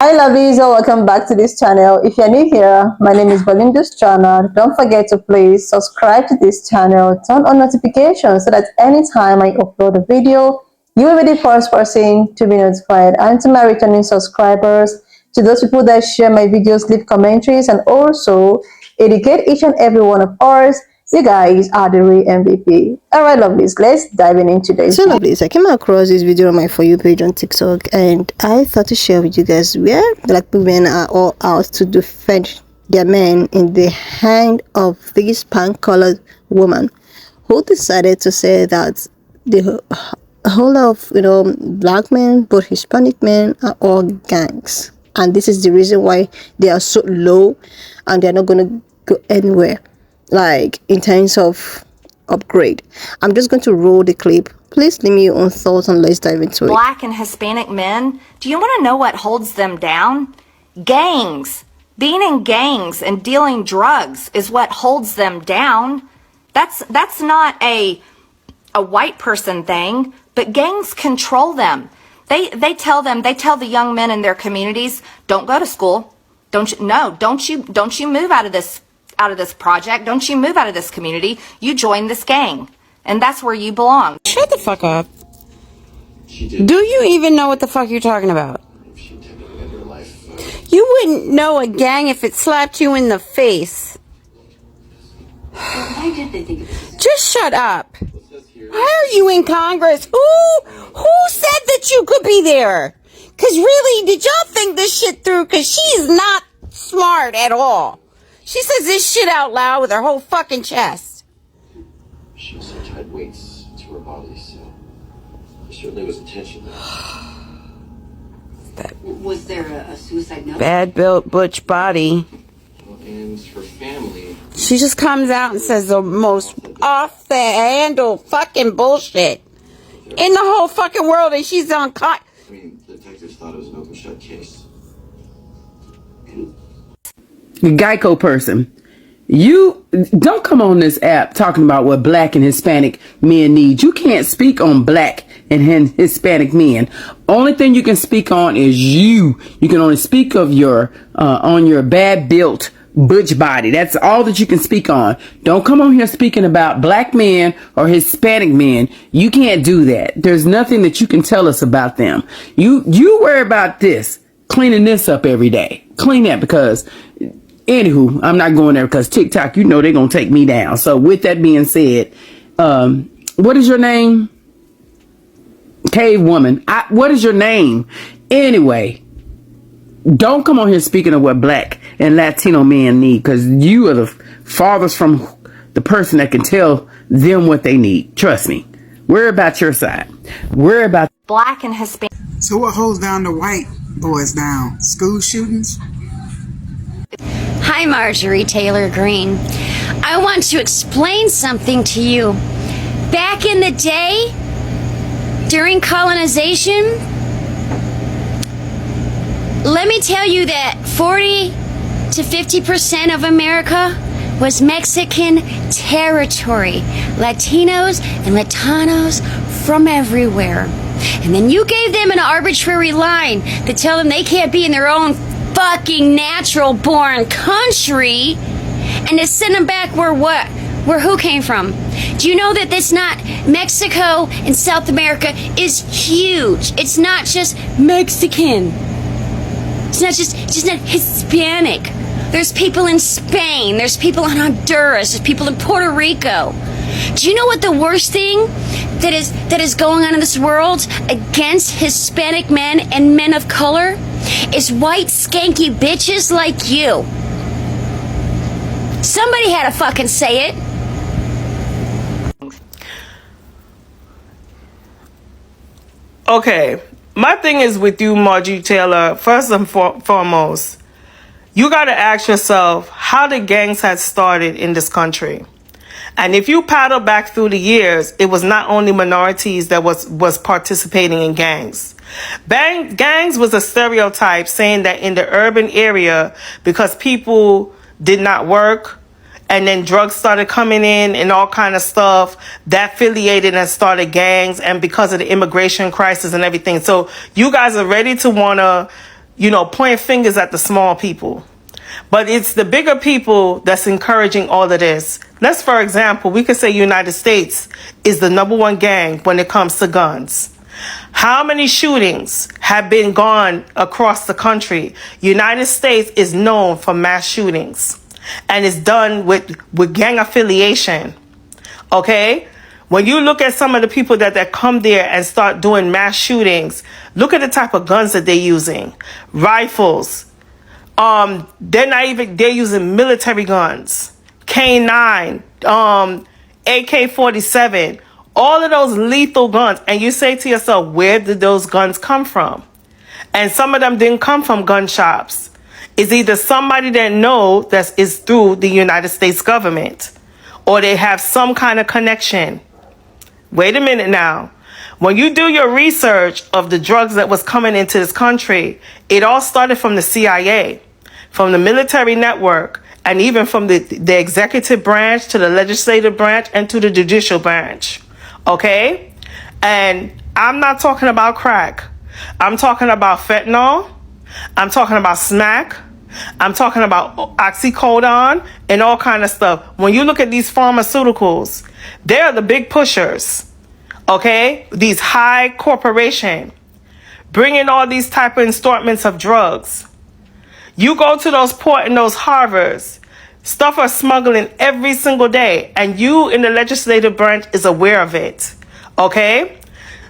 Hi lovies, welcome back to this channel. If you're new here, my name is Belinda's channel. Don't forget to please subscribe to this channel, turn on notifications so that anytime I upload a video, you will be the first person to be notified. And to my returning subscribers, to those people that share my videos, leave commentaries, and also educate each and every one of us, you guys are the real MVP. Alright lovelies, let's dive in into today's video. So lovelies, I came across this video on my For You page on TikTok and I thought to share with you guys where black women are all out to defend their men in the hand of this pan-colored woman who decided to say that the whole of black men, both Hispanic men, are all gangs, and this is the reason why they are so low and they're not going to go anywhere like in terms of upgrade. I'm just going to roll the clip. Please leave me your own thoughts and let's dive into it. Black and Hispanic men, do you want to know what holds them down? Gangs. Being in gangs and dealing drugs is what holds them down. That's not a white person thing, but gangs control them. They tell the young men in their communities, don't go to school. Don't you move out of this project. Don't you move out of this community. You join this gang. And that's where you belong. Shut the fuck up. Do you even know what the fuck you're talking about? You wouldn't know a gang if it slapped you in the face. Why did they think it was? Just shut up. Why are you in Congress? Who said that you could be there? Because really, did y'all think this shit through? Because she's not smart at all. She says this shit out loud with her whole fucking chest. She also tied weights to her body, so there certainly was attention there. Was there a suicide note? Bad built butch body. And her family. She just comes out and says the most off the handle fucking bullshit in the whole fucking world, and she's on I mean, the detectives thought it was an open shut case. Geico person, you don't come on this app talking about what black and Hispanic men need. You can't speak on black and Hispanic men. Only thing you can speak on is you can only speak of your on your bad built butch body. That's all that you can speak on. Don't come on here speaking about black men or Hispanic men. You can't do that. There's nothing that you can tell us about them. You worry about this, cleaning this up every day. Clean that, because anywho, I'm not going there because TikTok, they're going to take me down. So with that being said, what is your name? Cave woman. What is your name? Anyway, don't come on here speaking of what black and Latino men need, because you are the farthest from the person that can tell them what they need. Trust me. Worry about your side. Worry about Black and Hispanic. So what holds down the white boys down? School shootings? Hi, Marjorie Taylor Greene. I want to explain something to you. Back in the day, during colonization, let me tell you that 40 to 50% of America was Mexican territory. Latinos and Latinos from everywhere. And then you gave them an arbitrary line to tell them they can't be in their own fucking natural born country, and to send them back where who came from. Do you know that this not Mexico and South America is huge? It's not just Mexican. It's just not Hispanic. There's people in Spain, there's people in Honduras, there's people in Puerto Rico. Do you know what the worst thing that is going on in this world against Hispanic men and men of color is white skanky bitches like you? Somebody had to fucking say it. Okay, my thing is with you, Margie Taylor. First and foremost, you got to ask yourself how the gangs had started in this country. And if you paddle back through the years, it was not only minorities that was participating in gangs. Gangs was a stereotype saying that in the urban area, because people did not work and then drugs started coming in and all kind of stuff, that affiliated and started gangs, and because of the immigration crisis and everything. So you guys are ready to want to pointing fingers at the small people. But it's the bigger people that's encouraging all of this. Let's, for example, we could say United States is the #1 gang when it comes to guns. How many shootings have been gone across the country? United States is known for mass shootings, and it's done with gang affiliation. Okay? When you look at some of the people that come there and start doing mass shootings, look at the type of guns that they're using. Rifles. They're using military guns. K9, AK-47, all of those lethal guns. And you say to yourself, where did those guns come from? And some of them didn't come from gun shops. It's either somebody that knows that is through the United States government, or they have some kind of connection. Wait a minute now. When you do your research of the drugs that was coming into this country, it all started from the CIA, from the military network, and even from the executive branch to the legislative branch and to the judicial branch. Okay? And I'm not talking about crack. I'm talking about fentanyl. I'm talking about smack. I'm talking about oxycodone and all kind of stuff. When you look at these pharmaceuticals, they're the big pushers. Okay? These high corporation bringing all these type of assortments of drugs. You go to those port and those harbors, stuff are smuggling every single day, and you in the legislative branch is aware of it. Okay?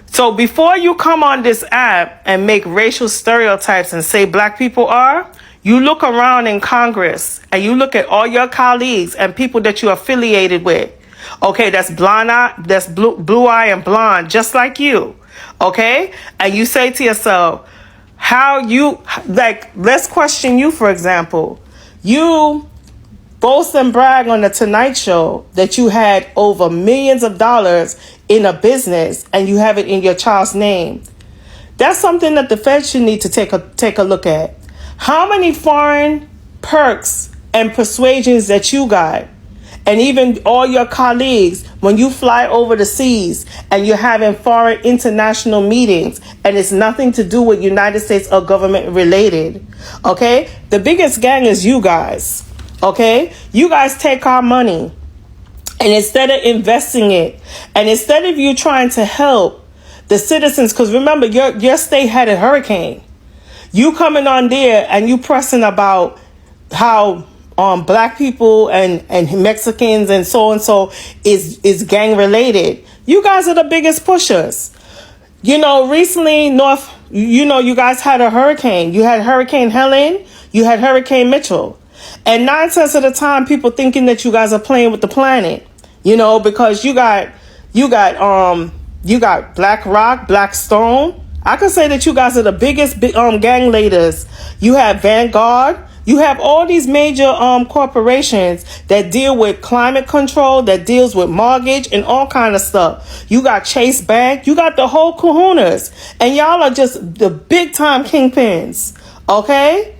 So before you come on this app and make racial stereotypes and say black people are, you look around in Congress and you look at all your colleagues and people that you're affiliated with. Okay, that's blonde eye, that's blue eye and blonde, just like you. Okay? And you say to yourself, let's question you, for example. You boast and brag on the Tonight Show that you had over millions of dollars in a business and you have it in your child's name. That's something that the Fed should need to take a look at. How many foreign perks and persuasions that you got, and even all your colleagues, when you fly over the seas and you're having foreign international meetings and it's nothing to do with United States or government related, okay? The biggest gang is you guys, okay? You guys take our money, and instead of investing it, and instead of you trying to help the citizens, because remember, your state had a hurricane. You coming on there and you pressing about how black people and Mexicans and so is gang related. You guys are the biggest pushers. Recently you guys had a hurricane. You had Hurricane Helen, you had Hurricane Mitchell. And 9 times of the time people thinking that you guys are playing with the planet. Because you got Black Rock, Black Stone. I could say that you guys are the biggest gang leaders. You have Vanguard. You have all these major corporations that deal with climate control, that deals with mortgage and all kind of stuff. You got Chase Bank. You got the whole kahunas. And y'all are just the big time kingpins. Okay?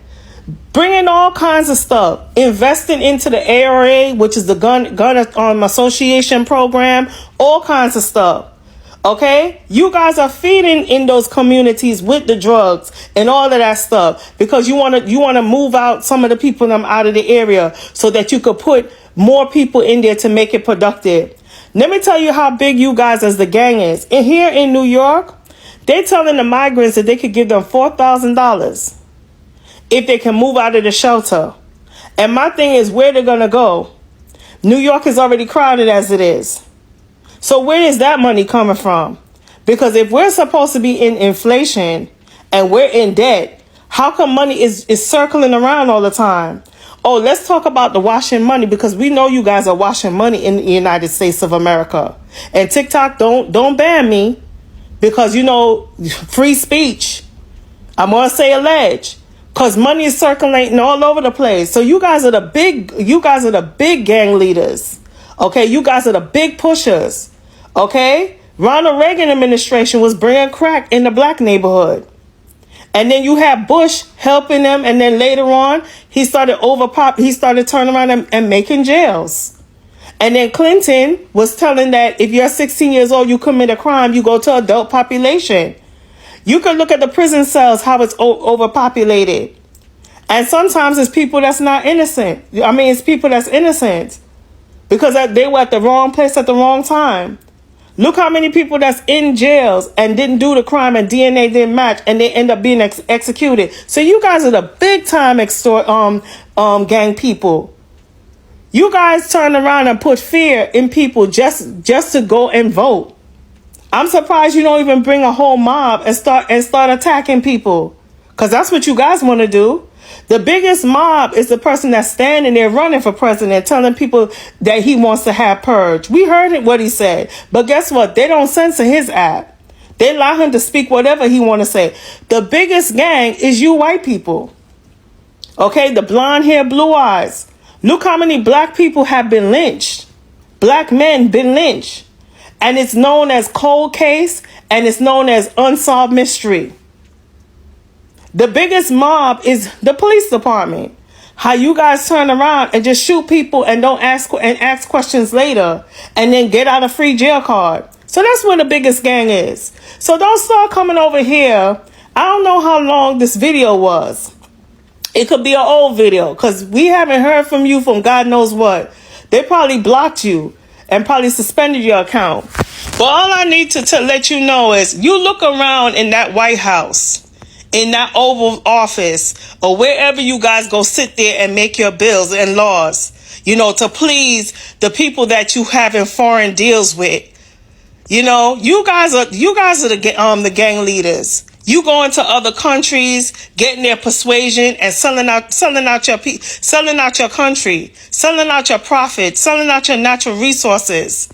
Bringing all kinds of stuff. Investing into the ARA, which is the gun association program. All kinds of stuff. Okay, you guys are feeding in those communities with the drugs and all of that stuff because you want to move out some of the people out of the area so that you could put more people in there to make it productive. Let me tell you how big you guys as the gang is. And here in New York, they're telling the migrants that they could give them $4,000 if they can move out of the shelter. And my thing is where they're gonna go. New York is already crowded as it is. So where is that money coming from? Because if we're supposed to be in inflation and we're in debt, how come money is circling around all the time? Oh, let's talk about the washing money, because we know you guys are washing money in the United States of America. And TikTok, don't ban me, because free speech. I'm gonna say allege, because money is circulating all over the place. So you guys are the big gang leaders. Okay, you guys are the big pushers. Okay, Ronald Reagan administration was bringing crack in the black neighborhood. And then you have Bush helping them, and then later on, he started turning around and making jails. And then Clinton was telling that if you're 16 years old, you commit a crime, you go to adult population. You could look at the prison cells, how it's overpopulated. And sometimes it's people that's not innocent. I mean, it's people that's innocent because they were at the wrong place at the wrong time. Look how many people that's in jails and didn't do the crime and DNA didn't match and they end up being executed. So you guys are the big time gang people. You guys turn around and put fear in people just to go and vote. I'm surprised you don't even bring a whole mob and start attacking people, because that's what you guys want to do. The biggest mob is the person that's standing there running for president, telling people that he wants to have purge. We heard what he said, but guess what? They don't censor his app. They allow him to speak whatever he want to say. The biggest gang is you white people. Okay, the blonde hair, blue eyes. Look how many black people have been lynched. Black men been lynched. And it's known as cold case, and it's known as unsolved mystery. The biggest mob is the police department. How you guys turn around and just shoot people and don't ask questions later and then get out a free jail card. So that's where the biggest gang is. So don't start coming over here. I don't know how long this video was. It could be an old video because we haven't heard from you from God knows what. They probably blocked you and probably suspended your account. But all I need to let you know is you look around in that White House, in that Oval Office, or wherever you guys go sit there and make your bills and laws, to please the people that you having foreign deals with. You guys are the gang leaders. You go into other countries, getting their persuasion and selling out your country, selling out your profits, selling out your natural resources.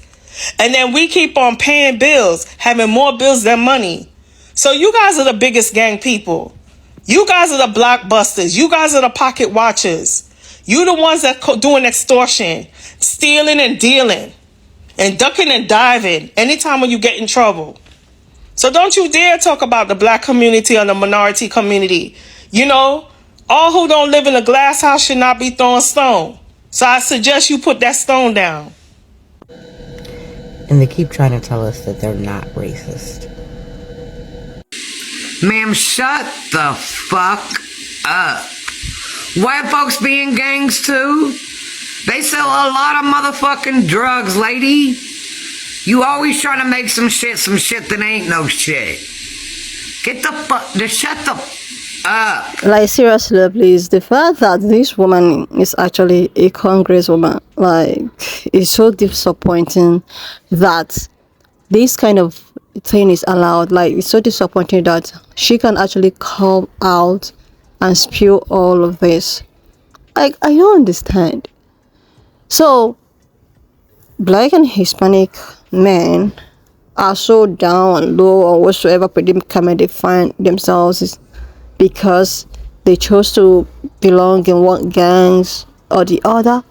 And then we keep on paying bills, having more bills than money. So you guys are the biggest gang people. You guys are the blockbusters. You guys are the pocket watchers. You the ones that doing extortion, stealing and dealing, and ducking and diving anytime when you get in trouble. So don't you dare talk about the black community or the minority community. All who don't live in a glass house should not be throwing stone. So I suggest you put that stone down. And they keep trying to tell us that they're not racist. Ma'am, shut the fuck up. White folks be in gangs too. They sell a lot of motherfucking drugs, lady. You always trying to make some shit that ain't no shit. Get the fuck, just shut the up. Like, seriously, please, the fact that this woman is actually a congresswoman, it's so disappointing that this kind of thing is allowed. It's so disappointing that she can actually come out and spew all of this. I don't understand. So, Black and Hispanic men are so down and low or whatsoever predicament they find themselves is because they chose to belong in one gangs or the other.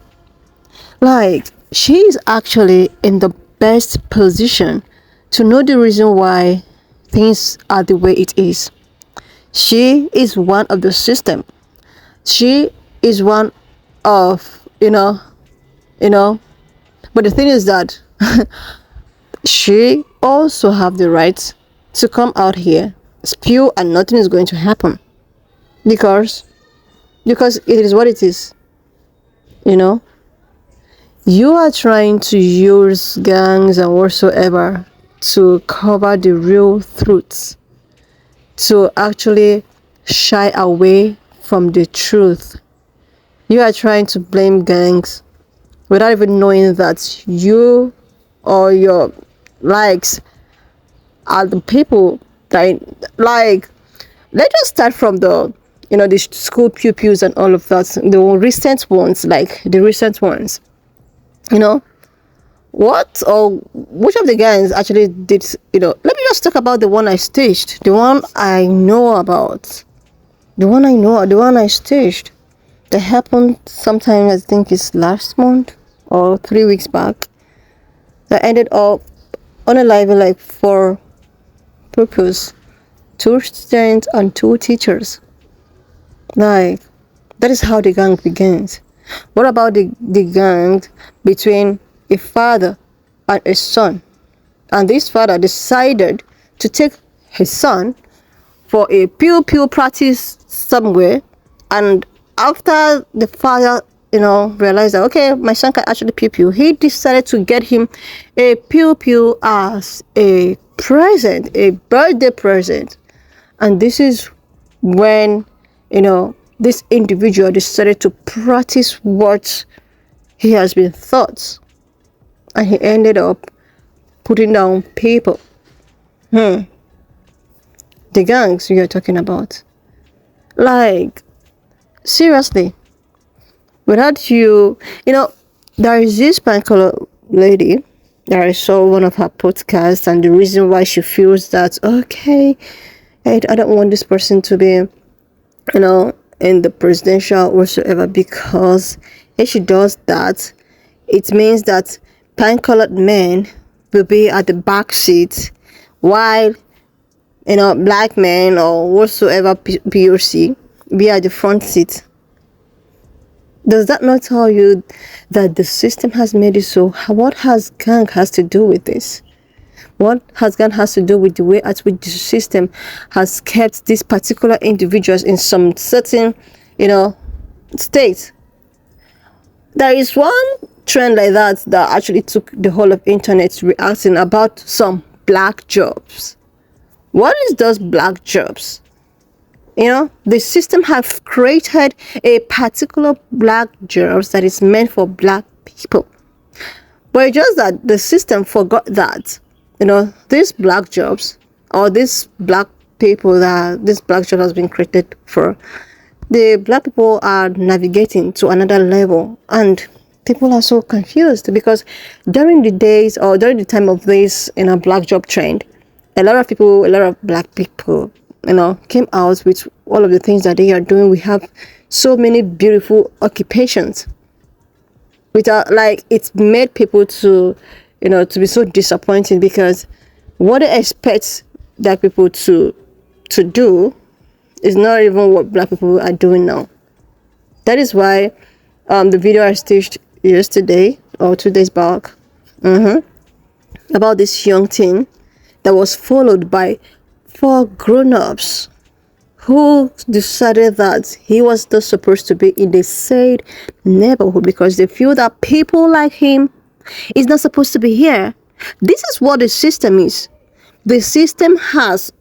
She is actually in the best position to know the reason why things are the way it is. She is one of the system. She is one of, but the thing is that she also have the right to come out here, spew, and nothing is going to happen. Because it is what it is. You are trying to use gangs and whatsoever to cover the real truths, to actually shy away from the truth. You are trying to blame gangs without even knowing that you or your likes are the people that, let's just start from the school pupils and all of that, the recent ones, what or which of the guys actually did, let me just talk about the one I staged, the one I know about, the one I staged that happened sometime, I think it's last month or 3 weeks back, that ended up unaliving for purpose 2 students and 2 teachers. That is how the gang begins. What about the gang between a father and a son? And this father decided to take his son for a pew pew practice somewhere, and after the father, realized that, okay, my son can actually pew pew, he decided to get him a pew pew as a present, a birthday present. And this is when, this individual decided to practice what he has been taught, and he ended up putting down people. The gangs you're talking about, like, seriously, without you, there is this particular lady that I saw one of her podcasts, and the reason why she feels that, okay, I don't want this person to be, in the presidential whatsoever, because if she does that, it means that pine-colored men will be at the back seat, while, black men or whatsoever POC be at the front seat. Does that not tell you that the system has made it so? What has gang has to do with this? What has gang has to do with the way at which the system has kept these particular individuals in some certain, state? There is one trend like that actually took the whole of internet reacting about some black jobs. What is those black jobs? The system have created a particular black jobs that is meant for black people. But it's just that the system forgot that, these black jobs, or these black people that this black job has been created for, the black people are navigating to another level, and people are so confused because during the days or during the time of this, black job trend, a lot of black people, came out with all of the things that they are doing. We have so many beautiful occupations, it made people to be so disappointed, because what they expect black people to do is not even what black people are doing now. That is why the video I staged yesterday or 2 days back about this young teen that was followed by 4 grown-ups who decided that he was not supposed to be in the said neighborhood because they feel that people like him is not supposed to be here. This is what the system is. The system has,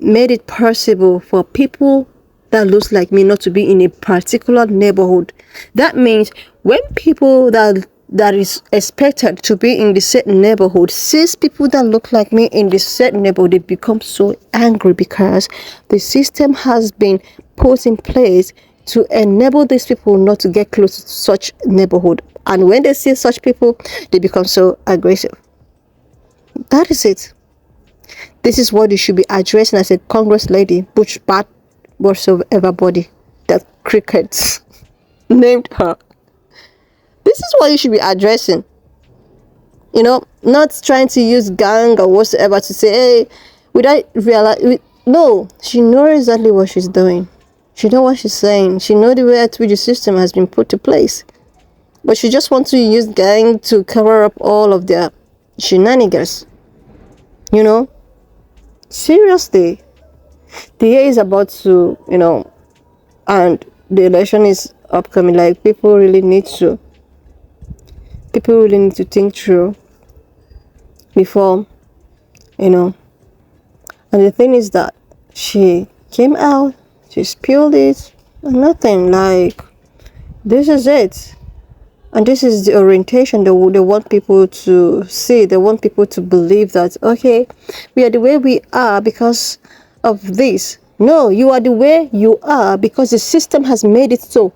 made it possible for people that looks like me not to be in a particular neighborhood. That means when people that is expected to be in the certain neighborhood sees people that look like me in the certain neighborhood, they become so angry because the system has been put in place to enable these people not to get close to such neighborhood. And when they see such people, they become so aggressive. That is it. This is what you should be addressing as a Congress lady, which bad whatsoever body that crickets named her. This is what you should be addressing. Not trying to use gang or whatsoever to say, hey, without realize. No, she knows exactly what she's doing. She knows what she's saying. She knows the way at which the system has been put to place. But she just wants to use gang to cover up all of their shenanigans. Seriously. The year is about to, and the election is upcoming. Like, people really need to think through before, and the thing is that she came out, she spilled it, and nothing. Like, this is it, and this is the orientation they want people to see. They want people to believe that, okay, we are the way we are because of this. No, you are the way you are because the system has made it so.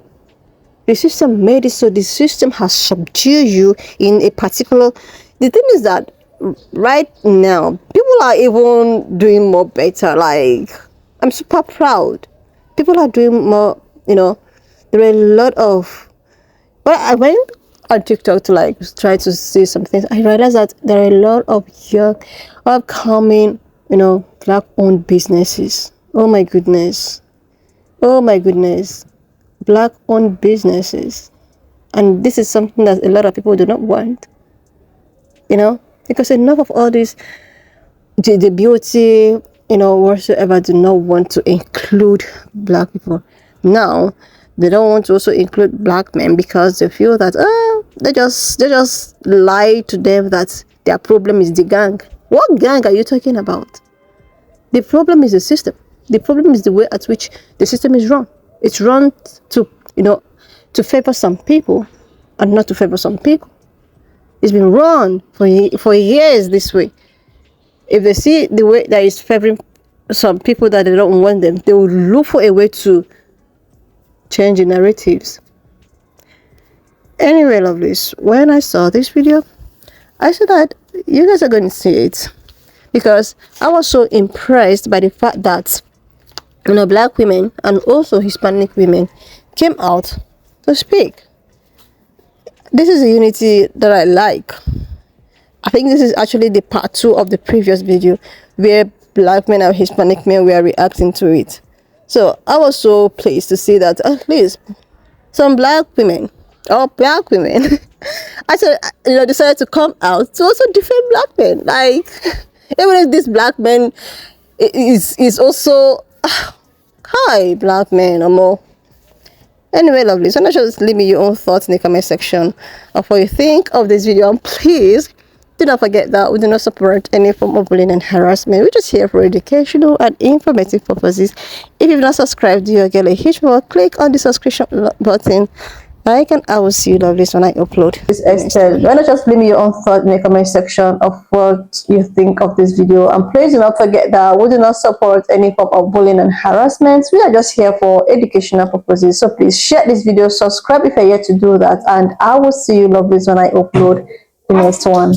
The system made it so. The system has subdued you in a particular. The thing is that right now, people are even doing more better. Like, I'm super proud. People are doing more, there are a lot of. But I went on TikTok to try to see some things. I realized that there are a lot of young, upcoming, black-owned businesses. Oh my goodness. Black-owned businesses, and this is something that a lot of people do not want, because enough of all this, the beauty whatsoever do not want to include black people. Now they don't want to also include black men because they feel that they just lie to them that their problem is the gang. What gang are you talking about? The problem is the system. The problem is the way at which the system is run. It's run to to favor some people and not to favor some people. It's been run for years this way. If they see the way that is favoring some people that they don't want them, they will look for a way to change the narratives. Anyway, lovelies, when I saw this video, I said that you guys are going to see it because I was so impressed by the fact that black women and also Hispanic women came out to speak. This is a unity that I like. I think this is actually the part 2 of the previous video where black men and Hispanic men were reacting to it. So I was so pleased to see that at least some black women decided to come out to also defend black men. Like, even if this black man is also hi black men or more. Anyway, lovely, so now just leave me your own thoughts in the comment section of what you think of this video, and please do not forget that we do not support any form of bullying and harassment. We're just here for educational and informative purposes. If you've not subscribed, do get a huge more click on the subscription button. Like, and I will see you lovelies when I upload this extent. Why not just leave me your own thought in the comment section of what you think of this video, and please do not forget that we do not support any form of bullying and harassment. We are just here for educational purposes. So please share this video, subscribe if you're yet to do that, and I will see you lovelies when I upload the next one.